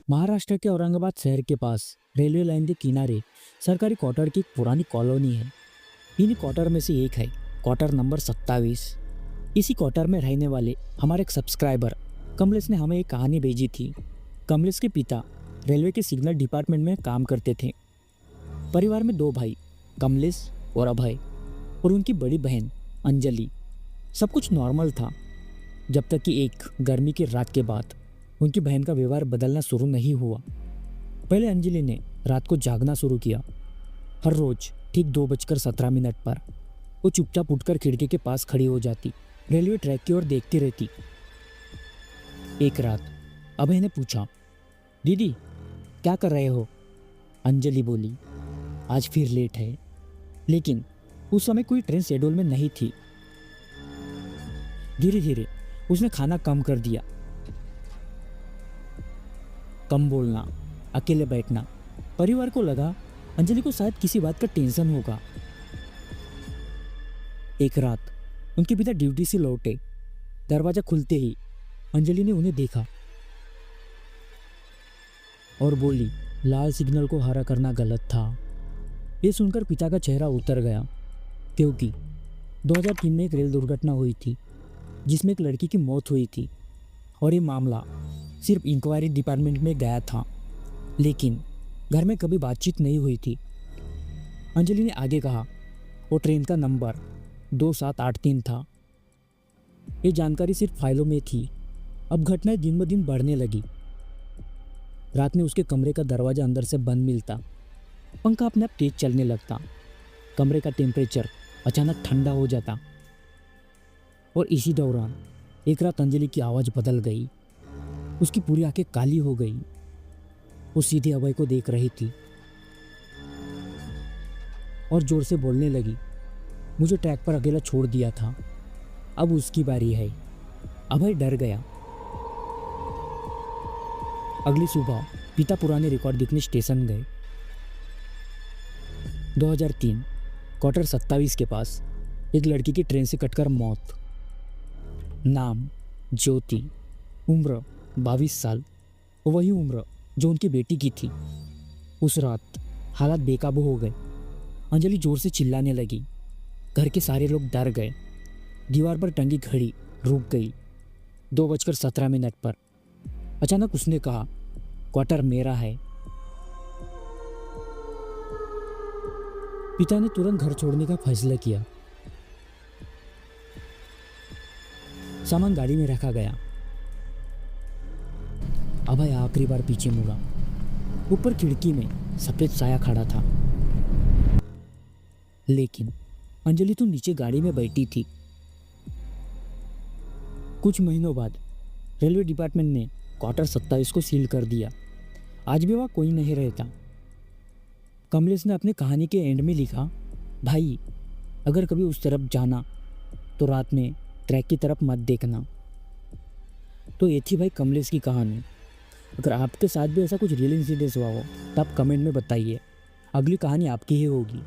महाराष्ट्र के औरंगाबाद शहर के पास रेलवे लाइन के किनारे सरकारी क्वार्टर की एक पुरानी कॉलोनी है। इन्हीं क्वार्टर में से एक है क्वार्टर नंबर 27। इसी क्वार्टर में रहने वाले हमारे एक सब्सक्राइबर कमलेश ने हमें एक कहानी भेजी थी। कमलेश के पिता रेलवे के सिग्नल डिपार्टमेंट में काम करते थे। परिवार में दो भाई, कमलेश और अभय, और उनकी बड़ी बहन अंजलि। सब कुछ नॉर्मल था जब तक कि एक गर्मी की रात के बाद उनकी बहन का व्यवहार बदलना शुरू नहीं हुआ। पहले अंजलि ने रात को जागना शुरू किया। हर रोज ठीक 2:17 पर वो चुपचाप उठकर खिड़की के पास खड़ी हो जाती, रेलवे ट्रैक की ओर देखती रहती। एक रात अभय ने पूछा, दीदी क्या कर रहे हो? अंजलि बोली, आज फिर लेट है। लेकिन उस समय कोई ट्रेन शेड्यूल में नहीं थी। धीरे धीरे उसने खाना कम कर दिया, कम बोलना, अकेले बैठना। परिवार को लगा अंजलि को शायद किसी बात का टेंशन होगा। एक रात उनके पिता ड्यूटी से लौटे। दरवाजा खुलते ही अंजलि ने उन्हें देखा और बोली, लाल सिग्नल को हरा करना गलत था। ये सुनकर पिता का चेहरा उतर गया, क्योंकि 2003 में एक रेल दुर्घटना हुई थी जिसमें एक लड़की की मौत हुई थी और ये मामला सिर्फ इंक्वायरी डिपार्टमेंट में गया था, लेकिन घर में कभी बातचीत नहीं हुई थी। अंजलि ने आगे कहा, वो ट्रेन का नंबर 2783 था। ये जानकारी सिर्फ फाइलों में थी। अब घटनाएं दिन ब दिन बढ़ने लगी। रात में उसके कमरे का दरवाज़ा अंदर से बंद मिलता, पंखा अपने आप तेज चलने लगता, कमरे का टेम्परेचर अचानक ठंडा हो जाता। और इसी दौरान एक रात अंजलि की आवाज़ बदल गई। उसकी पूरी आंखें काली हो गई। वो सीधे अभय को देख रही थी और जोर से बोलने लगी, मुझे ट्रैक पर अकेला छोड़ दिया था, अब उसकी बारी है। अभय डर गया। अगली सुबह पिता पुराने रिकॉर्ड देखने स्टेशन गए। 2003 क्वार्टर 27 के पास एक लड़की की ट्रेन से कटकर मौत। नाम ज्योति, उम्र 22 साल, वही उम्र जो उनकी बेटी की थी। उस रात हालात बेकाबू हो गए। अंजलि जोर से चिल्लाने लगी। घर के सारे लोग डर गए। दीवार पर टंगी घड़ी रुक गई। 2:17 पर अचानक उसने कहा, क्वार्टर मेरा है। पिता ने तुरंत घर छोड़ने का फैसला किया। सामान गाड़ी में रखा गया। अभय आखिरी बार पीछे मुड़ा। ऊपर खिड़की में सफेद साया खड़ा था, लेकिन अंजलि तो नीचे गाड़ी में बैठी थी। कुछ महीनों बाद रेलवे डिपार्टमेंट ने क्वार्टर 27 को सील कर दिया। आज भी वहाँ कोई नहीं रहता। कमलेश ने अपने कहानी के एंड में लिखा, भाई अगर कभी उस तरफ जाना तो रात में ट्रैक की तरफ मत देखना। तो ये थी भाई कमलेश की कहानी। अगर आपके साथ भी ऐसा कुछ रियल इंसिडेंस हुआ हो तो आप कमेंट में बताइए। अगली कहानी आपकी ही होगी।